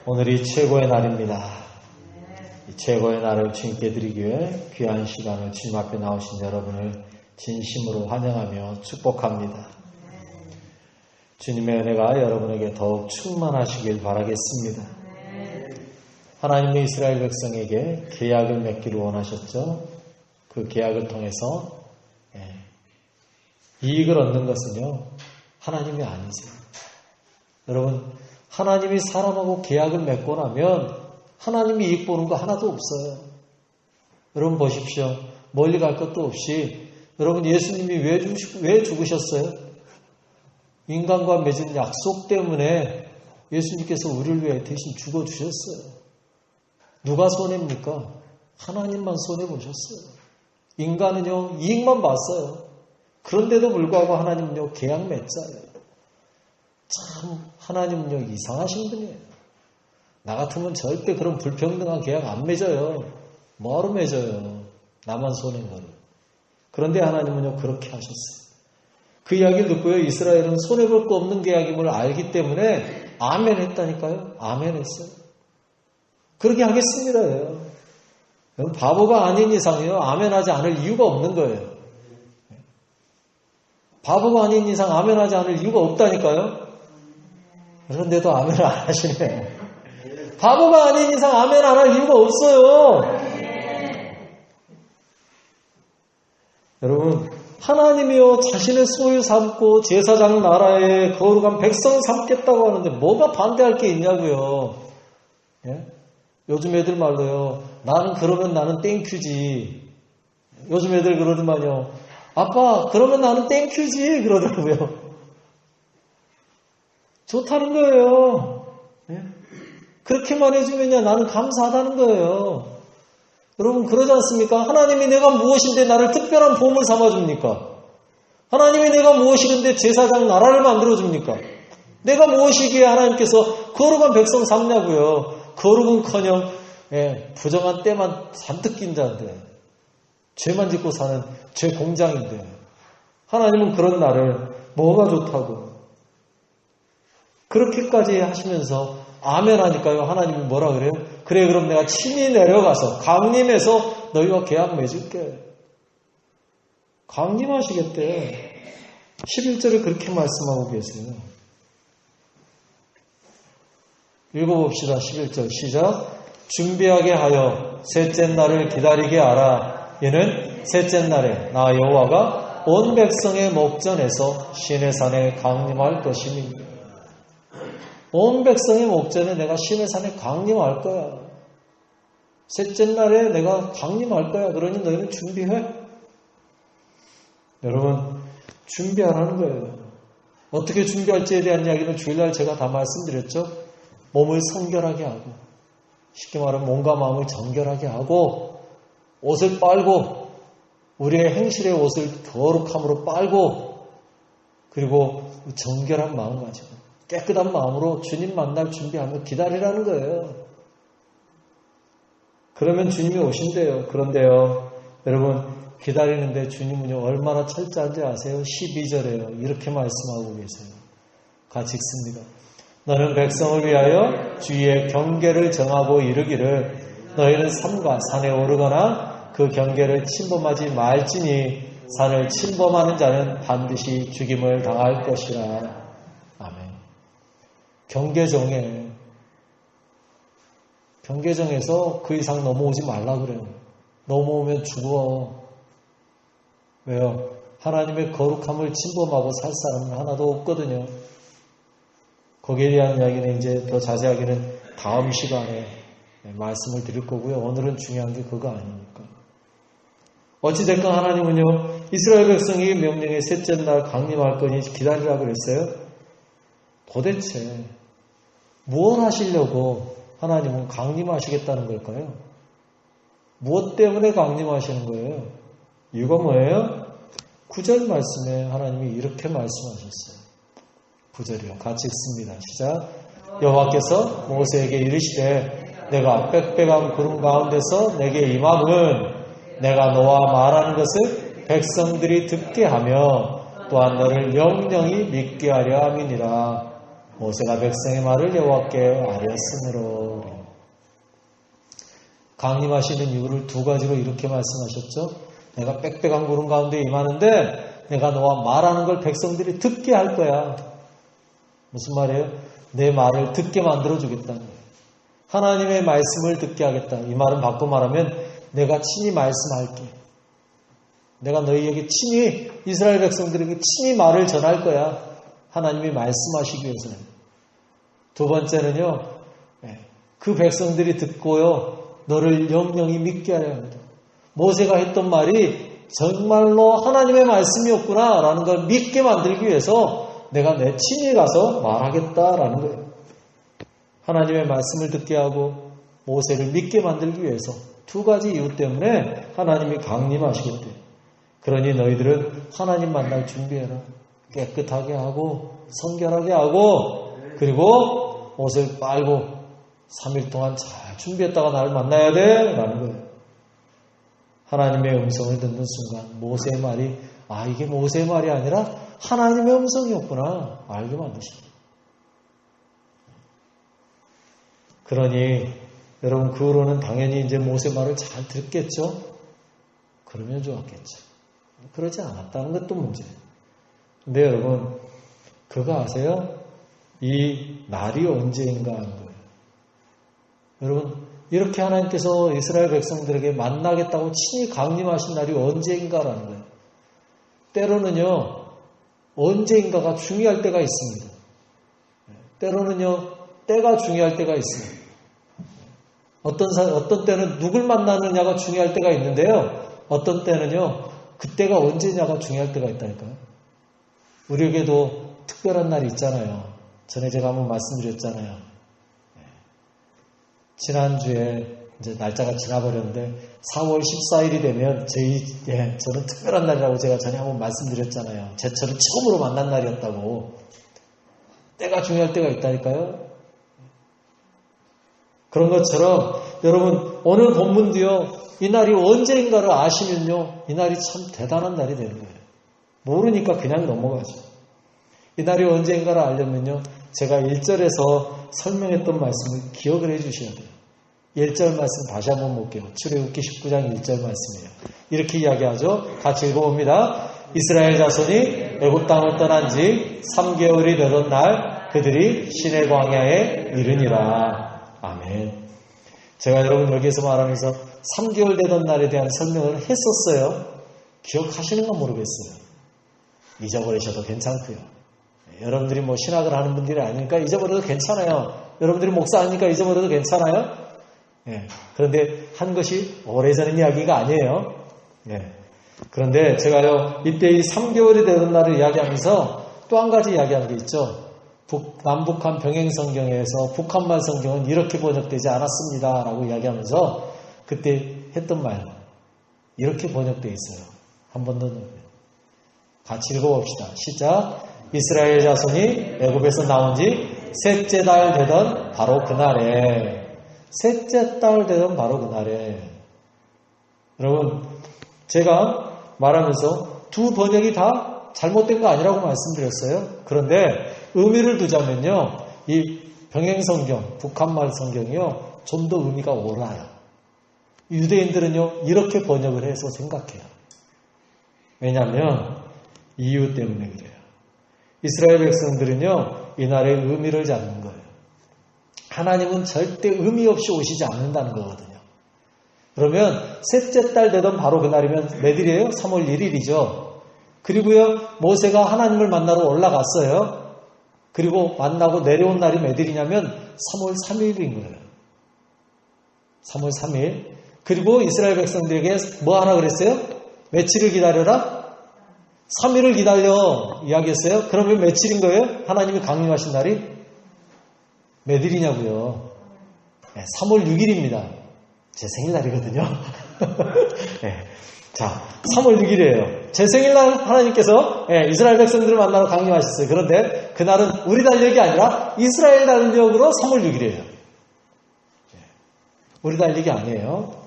오늘이 최고의 날입니다. 이 최고의 날을 주님께 드리기 위해 귀한 시간을 주님 앞에 나오신 여러분을 진심으로 환영하며 축복합니다. 주님의 은혜가 여러분에게 더욱 충만하시길 바라겠습니다. 하나님의 이스라엘 백성에게 계약을 맺기를 원하셨죠. 그 계약을 통해서 이익을 얻는 것은요, 하나님이 아니세요. 여러분, 하나님이 사람하고 계약을 맺고 나면 하나님이 이익 보는 거 하나도 없어요. 여러분 보십시오. 멀리 갈 것도 없이 여러분 예수님이 왜 죽으셨어요? 인간과 맺은 약속 때문에 예수님께서 우리를 위해 대신 죽어주셨어요. 누가 손해입니까? 하나님만 손해보셨어요. 인간은요, 이익만 봤어요. 그런데도 불구하고 하나님은요, 계약 맺잖아요. 참 하나님은요, 이상하신 분이에요. 나 같으면 절대 그런 불평등한 계약 안 맺어요. 뭐하러 맺어요? 나만 손해인 거를. 그런데 하나님은요, 그렇게 하셨어요. 그 이야기를 듣고요, 이스라엘은 손해볼 거 없는 계약임을 알기 때문에 아멘 했다니까요. 아멘 했어요. 그렇게 하겠습니다. 바보가 아닌 이상이요, 아멘 하지 않을 이유가 없는 거예요. 바보가 아닌 이상 아멘 하지 않을 이유가 없다니까요. 그런데도 아멘 안 하시네. 바보가 아닌 이상 아멘 안 할 이유가 없어요. 여러분, 하나님이요, 자신의 소유 삼고 제사장 나라에 거룩한 백성 삼겠다고 하는데 뭐가 반대할 게 있냐고요. 예? 요즘 애들 말로요, 나는 그러면 나는 땡큐지. 요즘 애들 그러더만요, 아빠 그러면 나는 땡큐지 그러더라고요. 좋다는 거예요. 예? 그렇게만 해주면요, 나는 감사하다는 거예요. 여러분 그러지 않습니까? 하나님이 내가 무엇인데 나를 특별한 보물 삼아줍니까? 하나님이 내가 무엇이근데 제사장 나라를 만들어줍니까? 내가 무엇이기에 하나님께서 거룩한 백성 삼냐고요. 거룩은커녕 부정한 때만 잔뜩 낀 자인데, 죄만 짓고 사는 죄 공장인데, 하나님은 그런 나를 뭐가 좋다고 그렇게까지 하시면서 아멘 하니까요, 하나님이 뭐라 그래요? 그래, 그럼 내가 친히 내려가서 강림해서 너희와 계약 맺을게. 강림하시겠대. 11절에 그렇게 말씀하고 계세요. 읽어봅시다. 11절 시작. 준비하게 하여 셋째 날을 기다리게 하라. 이는 셋째 날에 나 여호와가 온 백성의 목전에서 시내 산에 강림할 것이니. 온 백성의 목전에 내가 시내 산에 강림할 거야. 셋째 날에 내가 강림할 거야. 그러니 너희는 준비해. 여러분, 준비하라는 거예요. 어떻게 준비할지에 대한 이야기는 주일날 제가 다 말씀드렸죠. 몸을 성결하게 하고, 쉽게 말하면 몸과 마음을 정결하게 하고, 옷을 빨고, 우리의 행실의 옷을 거룩함으로 빨고, 그리고 정결한 마음 가지고 깨끗한 마음으로 주님 만날 준비하며 기다리라는 거예요. 그러면 주님이 오신대요. 그런데요, 여러분, 기다리는데 주님은요, 얼마나 철저한지 아세요? 12절에요. 이렇게 말씀하고 계세요. 같이 읽습니다. 너는 백성을 위하여 주의 경계를 정하고 이르기를 너희는 삼가 산에 오르거나 그 경계를 침범하지 말지니 산을 침범하는 자는 반드시 죽임을 당할 것이라. 아멘. 경계정에, 경계정에서 그 이상 넘어오지 말라 그래요. 넘어오면 죽어. 왜요? 하나님의 거룩함을 침범하고 살 사람은 하나도 없거든요. 거기에 대한 이야기는 이제 더 자세하게는 다음 시간에 말씀을 드릴 거고요. 오늘은 중요한 게 그거 아닙니까? 어찌됐건 하나님은요, 이스라엘 백성이 명령의 셋째 날 강림할 거니 기다리라고 그랬어요. 도대체 무엇 하시려고 하나님은 강림하시겠다는 걸까요? 무엇 때문에 강림하시는 거예요? 이유가 뭐예요? 9절 말씀에 하나님이 이렇게 말씀하셨어요. 9절이요. 같이 읽습니다. 시작. 여호와께서 모세에게 이르시되 내가 빽빽한 구름 가운데서 내게 임함은 내가 너와 말하는 것을 백성들이 듣게 하며 또한 너를 영영히 믿게 하려 함이니라. 모세가 백성의 말을 여호와께 아뢰었으므로. 강림하시는 이유를 두 가지로 이렇게 말씀하셨죠. 내가 빽빽한 구름 가운데 임하는데 내가 너와 말하는 걸 백성들이 듣게 할 거야. 무슨 말이에요? 내 말을 듣게 만들어 주겠다는 거예요. 하나님의 말씀을 듣게 하겠다. 이 말은 바꿔 말하면 내가 친히 말씀할게. 내가 너희에게 친히 이스라엘 백성들에게 친히 말을 전할 거야. 하나님이 말씀하시기 위해서는. 두 번째는요. 그 백성들이 듣고요. 너를 영영히 믿게 하려 합니다. 모세가 했던 말이 정말로 하나님의 말씀이었구나 라는 걸 믿게 만들기 위해서 내가 내 친히 가서 말하겠다라는 거예요. 하나님의 말씀을 듣게 하고 모세를 믿게 만들기 위해서 두 가지 이유 때문에 하나님이 강림하시겠대요. 그러니 너희들은 하나님 만날 준비해라. 깨끗하게 하고 성결하게 하고 그리고 옷을 빨고 3일 동안 잘 준비했다가 나를 만나야 돼 라는 거예요. 하나님의 음성을 듣는 순간 모세의 말이 이게 모세의 말이 아니라 하나님의 음성이었구나 알게 만드십니다. 그러니 여러분 그 후로는 당연히 이제 모세 말을 잘 듣겠죠? 그러면 좋았겠죠. 그러지 않았다는 것도 문제예요. 근데 여러분 그거 아세요? 이 날이 언제인가 하는 거예요. 여러분 이렇게 하나님께서 이스라엘 백성들에게 만나겠다고 친히 강림하신 날이 언제인가라는 거예요. 때로는요. 언제인가가 중요할 때가 있습니다. 때로는요. 때가 중요할 때가 있습니다. 어떤 때는 누굴 만나느냐가 중요할 때가 있는데요. 어떤 때는요. 그때가 언제냐가 중요할 때가 있다니까요. 우리에게도 특별한 날이 있잖아요. 전에 제가 한번 말씀드렸잖아요. 지난주에 이제 날짜가 지나버렸는데 4월 14일이 되면 저는 특별한 날이라고 제가 전에 한번 말씀드렸잖아요. 저를 처음으로 만난 날이었다고. 때가 중요할 때가 있다니까요. 그런 것처럼 여러분 오늘 본문도요. 이 날이 언제인가를 아시면요. 이 날이 참 대단한 날이 되는 거예요. 모르니까 그냥 넘어가죠. 이 날이 언제인가를 알려면요. 제가 1절에서 설명했던 말씀을 기억을 해 주셔야 돼요. 1절 말씀 다시 한번 볼게요. 출애굽기 19장 1절 말씀이에요. 이렇게 이야기하죠. 같이 읽어봅니다. 이스라엘 자손이 애굽 땅을 떠난 지 3개월이 되던 날 그들이 시내 광야에 이르니라. 아멘. 제가 여러분 여기에서 말하면서 3개월 되던 날에 대한 설명을 했었어요. 기억하시는가 모르겠어요. 잊어버리셔도 괜찮고요. 여러분들이 뭐 신학을 하는 분들이 아니니까 잊어버려도 괜찮아요. 여러분들이 목사 아니니까 잊어버려도 괜찮아요. 그런데 한 것이 오래전 이야기가 아니에요. 그런데 제가요 이때 이 3개월이 되던 날을 이야기하면서 또 한 가지 이야기한 게 있죠. 남북한 병행성경에서 북한말 성경은 이렇게 번역되지 않았습니다 라고 이야기하면서 그때 했던 말 이렇게 번역되어 있어요. 한 번 더 같이 읽어봅시다. 시작. 이스라엘 자손이 애굽에서 나온 지 셋째 달 되던 바로 그날에 셋째 달 되던 바로 그날에 여러분 제가 말하면서 두 번역이 다 잘못된 거 아니라고 말씀드렸어요. 그런데 의미를 두자면요. 이 병행성경, 북한말 성경이요. 좀 더 의미가 옳아요. 유대인들은요. 이렇게 번역을 해서 생각해요. 왜냐하면 이유 때문에 그래요. 이스라엘 백성들은요. 이날의 의미를 잡는 거예요. 하나님은 절대 의미 없이 오시지 않는다는 거거든요. 그러면 셋째 달 되던 바로 그날이면 몇 일이에요? 3월 1일이죠. 그리고요. 모세가 하나님을 만나러 올라갔어요. 그리고 만나고 내려온 날이 몇 일이냐면 3월 3일인 거예요. 3월 3일. 그리고 이스라엘 백성들에게 뭐 하나 그랬어요? 며칠을 기다려라? 3일을 기다려 이야기했어요. 그러면 며칠인 거예요? 하나님이 강림하신 날이? 몇 일이냐고요? 3월 6일입니다. 제 생일날이거든요. 자, 3월 6일이에요. 제 생일날 하나님께서 이스라엘 백성들을 만나러 강림하셨어요. 그런데 그날은 우리 달력이 아니라 이스라엘 달력으로 3월 6일이에요. 우리 달력이 아니에요.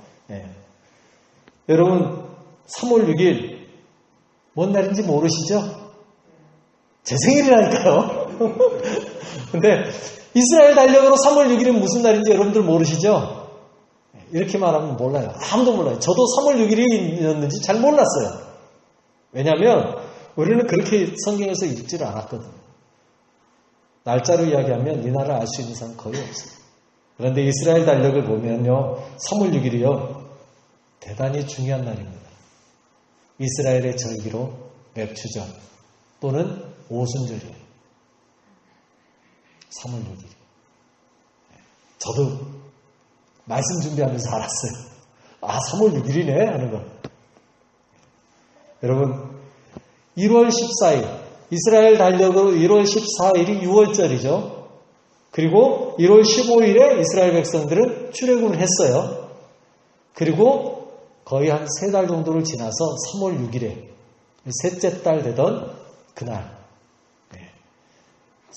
여러분 3월 6일 뭔 날인지 모르시죠? 제 생일이라니까요. 근데 이스라엘 달력으로 3월 6일은 무슨 날인지 여러분들 모르시죠? 이렇게 말하면 몰라요. 아무도 몰라요. 저도 3월 6일이었는지 잘 몰랐어요. 왜냐하면 우리는 그렇게 성경에서 읽지를 않았거든요. 날짜로 이야기하면 이 날을 알 수 있는 사람 거의 없어요. 그런데 이스라엘 달력을 보면요, 3월 6일이요, 대단히 중요한 날입니다. 이스라엘의 절기로 맥추절 또는 오순절이에요. 3월 6일. 저도 말씀 준비하면서 알았어요. 아, 3월 6일이네 하는 거. 여러분, 1월 14일, 이스라엘 달력으로 1월 14일이 6월절이죠. 그리고 1월 15일에 이스라엘 백성들은 출애굽을 했어요. 그리고 거의 한 3달 정도를 지나서 3월 6일에 셋째 달 되던 그날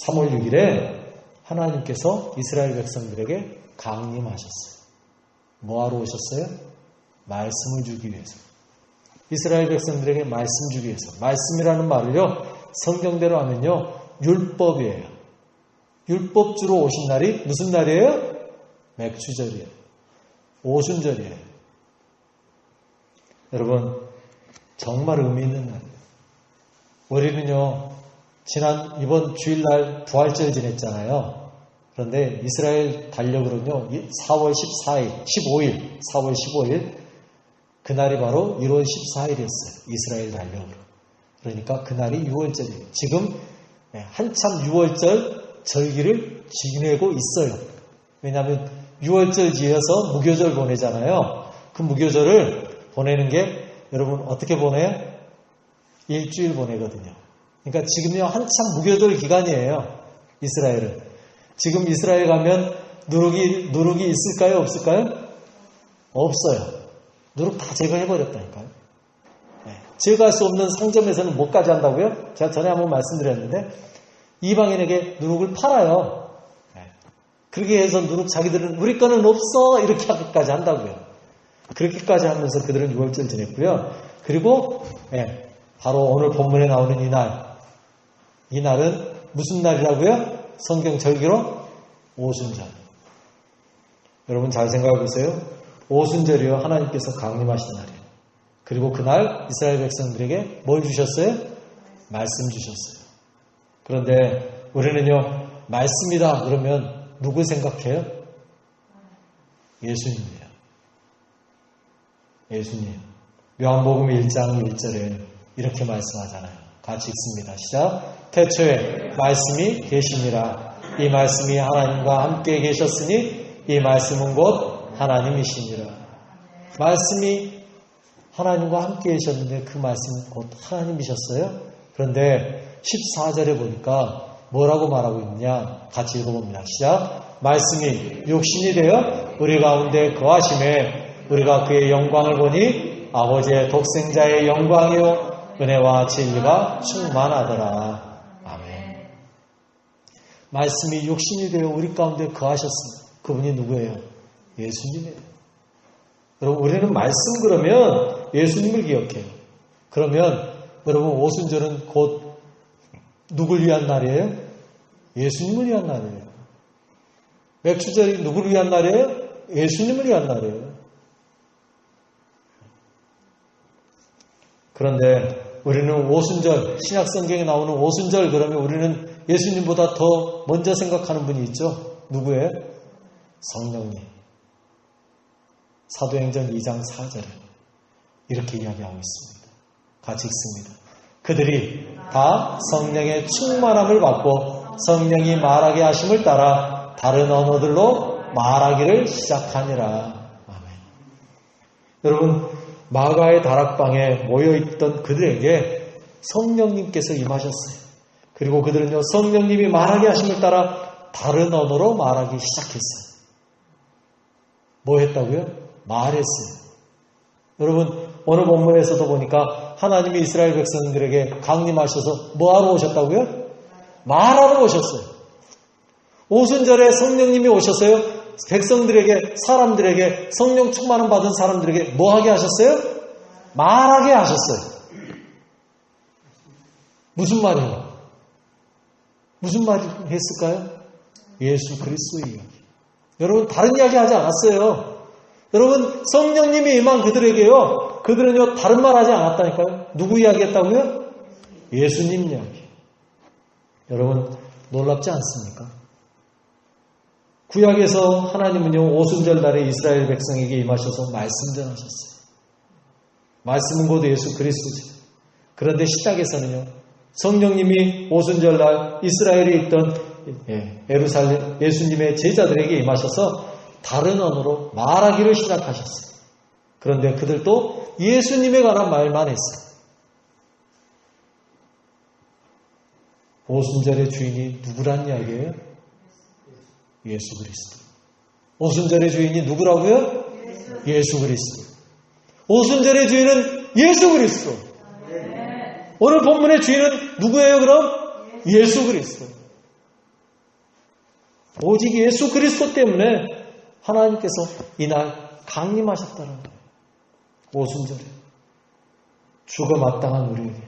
3월 6일에 하나님께서 이스라엘 백성들에게 강림하셨어요. 뭐하러 오셨어요? 말씀을 주기 위해서. 이스라엘 백성들에게 말씀 주기 위해서. 말씀이라는 말을요, 성경대로 하면요, 율법이에요. 율법주로 오신 날이 무슨 날이에요? 맥추절이에요. 오순절이에요. 여러분, 정말 의미 있는 날이에요. 우리는요, 이번 주일날 부활절 지냈잖아요. 그런데 이스라엘 달력으로는요, 4월 14일, 15일, 4월 15일, 그날이 바로 1월 14일이었어요. 이스라엘 달력으로. 그러니까 그날이 6월절이에요. 지금 한참 6월절 절기를 지내고 있어요. 왜냐하면 6월절 지어서 무교절 보내잖아요. 그 무교절을 보내는 게 여러분 어떻게 보내요? 일주일 보내거든요. 그러니까 지금요 한참 무교절 기간이에요. 이스라엘은. 지금 이스라엘 가면 누룩이 있을까요? 없을까요? 없어요. 누룩 다 제거해버렸다니까요. 제거할 수 없는 상점에서는 뭐까지 한다고요? 제가 전에 한번 말씀드렸는데 이방인에게 누룩을 팔아요. 그렇게 해서 누룩 자기들은 우리 거는 없어 이렇게 하기까지 한다고요. 그렇게까지 하면서 그들은 6월절 지냈고요. 그리고 바로 오늘 본문에 나오는 이 날은 무슨 날이라고요? 성경 절기로 오순절. 여러분 잘 생각해 보세요. 오순절이요, 하나님께서 강림하신 날이에요. 그리고 그날 이스라엘 백성들에게 뭘 주셨어요? 말씀 주셨어요. 그런데 우리는요, 말씀이다 그러면 누구 생각해요? 예수님이에요. 예수님. 요한복음 1장 1절에 이렇게 말씀하잖아요. 같이 읽습니다. 시작. 태초에 말씀이 계시니라. 이 말씀이 하나님과 함께 계셨으니 이 말씀은 곧 하나님이시니라. 말씀이 하나님과 함께 계셨는데 그 말씀은 곧 하나님이셨어요. 그런데 14절에 보니까 뭐라고 말하고 있느냐? 같이 읽어봅니다. 시작. 말씀이 육신이 되어 우리 가운데 거하심에 우리가 그의 영광을 보니 아버지의 독생자의 영광이요 은혜와 진리가 충만하더라. 아멘. 말씀이 육신이 되어 우리 가운데 거하셨습니다. 그분이 누구예요? 예수님이에요. 여러분, 우리는 말씀 그러면 예수님을 기억해요. 그러면 여러분, 오순절은 곧 누굴 위한 날이에요? 예수님을 위한 날이에요. 맥추절이 누구를 위한 날이에요? 예수님을 위한 날이에요. 그런데 우리는 오순절, 신약 성경에 나오는 오순절 그러면 우리는 예수님보다 더 먼저 생각하는 분이 있죠. 누구예요? 성령님. 사도행전 2장 4절에 이렇게 이야기하고 있습니다. 같이 읽습니다. 그들이 다 성령의 충만함을 받고 성령이 말하게 하심을 따라 다른 언어들로 말하기를 시작하니라. 아멘. 여러분, 마가의 다락방에 모여있던 그들에게 성령님께서 임하셨어요. 그리고 그들은요, 성령님이 말하게 하심을 따라 다른 언어로 말하기 시작했어요. 뭐 했다고요? 말했어요. 여러분, 오늘 본문에서도 보니까 하나님이 이스라엘 백성들에게 강림하셔서 뭐하러 오셨다고요? 말하러 오셨어요. 오순절에 성령님이 오셨어요. 백성들에게, 사람들에게, 성령 충만함 받은 사람들에게 뭐 하게 하셨어요? 말하게 하셨어요. 무슨 말이에요? 무슨 말을 했을까요? 예수 그리스도의 이야기. 여러분 다른 이야기 하지 않았어요. 여러분 성령님이 임한 그들에게요. 그들은요 다른 말 하지 않았다니까요. 누구 이야기 했다고요? 예수님 이야기. 여러분 놀랍지 않습니까? 구약에서 하나님은요 오순절날에 이스라엘 백성에게 임하셔서 말씀 전하셨어요. 말씀은 곧 예수 그리스도지. 그런데 시작에서는요 성령님이 오순절날 이스라엘에 있던 예루살렘 예수님의 제자들에게 임하셔서 다른 언어로 말하기를 시작하셨어요. 그런데 그들도 예수님에 관한 말만 했어요. 오순절의 주인이 누구란 이야기예요? 예수 그리스도. 오순절의 주인이 누구라고요? 예수 그리스도. 오순절의 주인은 예수 그리스도. 오늘 본문의 주인은 누구예요 그럼? 예수 그리스도. 오직 예수 그리스도 때문에 하나님께서 이날 강림하셨다는 거예요. 오순절에 죽어 마땅한 우리에게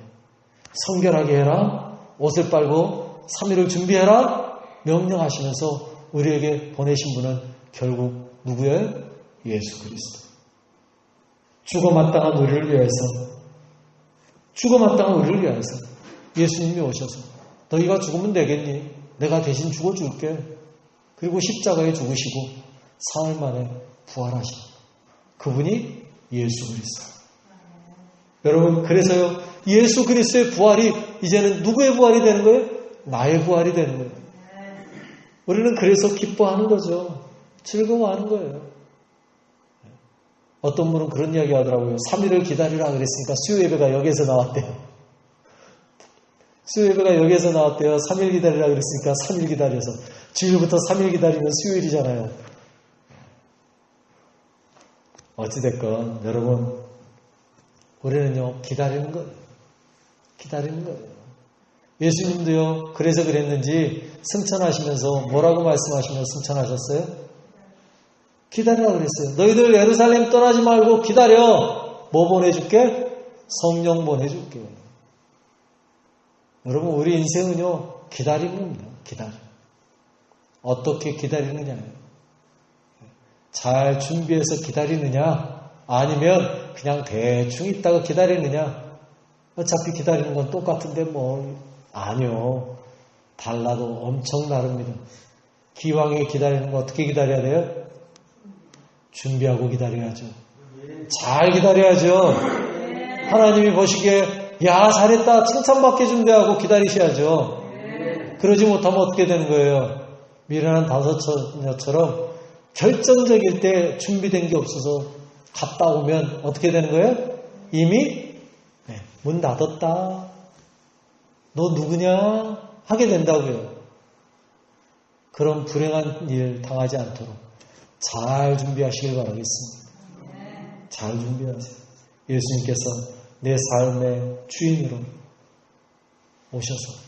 성결하게 해라, 옷을 빨고 3일을 준비해라 명령하시면서 우리에게 보내신 분은 결국 누구예요? 예수 그리스도. 죽어 마땅한 우리를 위해서, 죽어 마땅한 우리를 위해서 예수님이 오셔서 너희가 죽으면 되겠니? 내가 대신 죽어줄게. 그리고 십자가에 죽으시고 사흘 만에 부활하신 그분이 예수 그리스도. 여러분 그래서요 예수 그리스도의 부활이 이제는 누구의 부활이 되는 거예요? 나의 부활이 되는 거예요. 우리는 그래서 기뻐하는 거죠. 즐거워하는 거예요. 어떤 분은 그런 이야기 하더라고요. 3일을 기다리라 그랬으니까 수요예배가 여기에서 나왔대요. 수요예배가 여기에서 나왔대요. 3일 기다리라 그랬으니까 3일 기다려서. 주일부터 3일 기다리면 수요일이잖아요. 어찌됐건 여러분 우리는요 기다리는 거예요. 기다리는 거예요. 예수님도요 그래서 그랬는지 승천하시면서 뭐라고 말씀하시면서 승천하셨어요? 기다리라 그랬어요. 너희들 예루살렘 떠나지 말고 기다려. 뭐 보내줄게? 성령 보내줄게. 여러분 우리 인생은요 기다리는 겁니다. 기다려. 어떻게 기다리느냐예요. 잘 준비해서 기다리느냐 아니면 그냥 대충 있다가 기다리느냐. 어차피 기다리는 건 똑같은데 뭐. 아니요. 달라도 엄청 다릅니다. 기왕에 기다리는 거 어떻게 기다려야 돼요? 준비하고 기다려야죠. 잘 기다려야죠. 하나님이 보시기에 야 잘했다 칭찬받게 준비하고 기다리셔야죠. 그러지 못하면 어떻게 되는 거예요? 미련한 다섯처녀처럼 결정적일 때 준비된 게 없어서 갔다 오면 어떻게 되는 거예요? 이미 문 닫았다. 너 누구냐? 하게 된다고요. 그런 불행한 일 당하지 않도록 잘 준비하시길 바라겠습니다. 잘 준비하세요. 예수님께서 내 삶의 주인으로 오셔서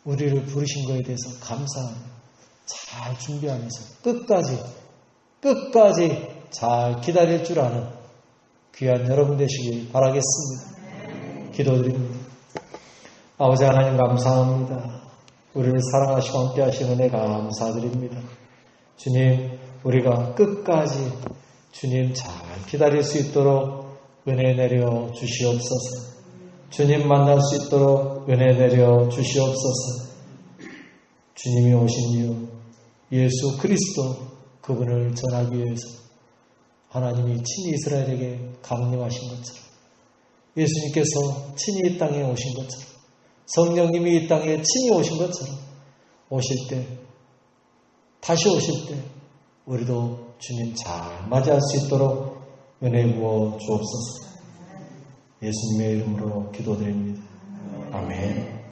우리를 부르신 것에 대해서 감사하며 잘 준비하면서 끝까지 잘 기다릴 줄 아는 귀한 여러분 되시길 바라겠습니다. 기도드립니다. 아버지 하나님 감사합니다. 우리를 사랑하시고 함께 하시는 은혜 감사드립니다. 주님 우리가 끝까지 주님 잘 기다릴 수 있도록 은혜 내려 주시옵소서. 주님 만날 수 있도록 은혜 내려 주시옵소서. 주님이 오신 이유 예수 그리스도 그분을 전하기 위해서 하나님이 친히 이스라엘에게 강림하신 것처럼 예수님께서 친히 이 땅에 오신 것처럼 성령님이 이 땅에 친히 오신 것처럼 오실 때 다시 오실 때 우리도 주님 잘 맞이할 수 있도록 은혜 부어 주옵소서. 예수님의 이름으로 기도드립니다. 아멘.